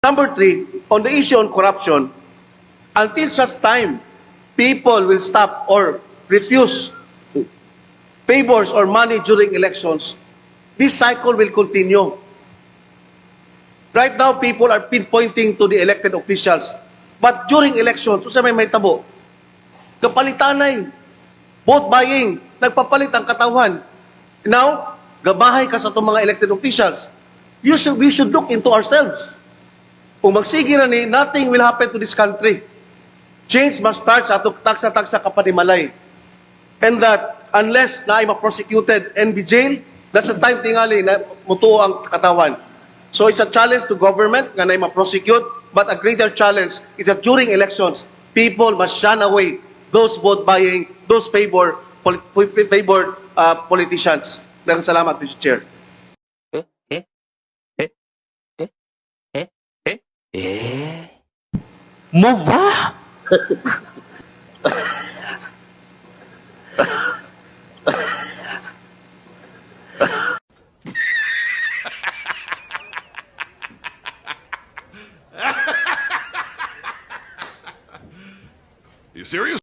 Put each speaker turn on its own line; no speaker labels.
Number three, on the issue on corruption, until such time people will stop or refuse favors or money during elections, this cycle will continue. Right now, people are pinpointing to the elected officials. But during elections, sa may tabo, kapalitanay, vote buying, nagpapalit ang katawan. Now, gabahay ka sa itong mga elected officials. We should look into ourselves. Kung magsige na ni, nothing will happen to this country. Change must start sa atong taksa-taksa kapanimalay. And that, unless na ay ma-prosecuted and be jailed, that's the time tingali na mutuo ang katawan. So it's a challenge to government nga na ay ma-prosecute, but a greater challenge is that during elections, people must shun away those vote buying, those favored politicians. Daghang salamat, Mr. Chair.
Mova!
You serious?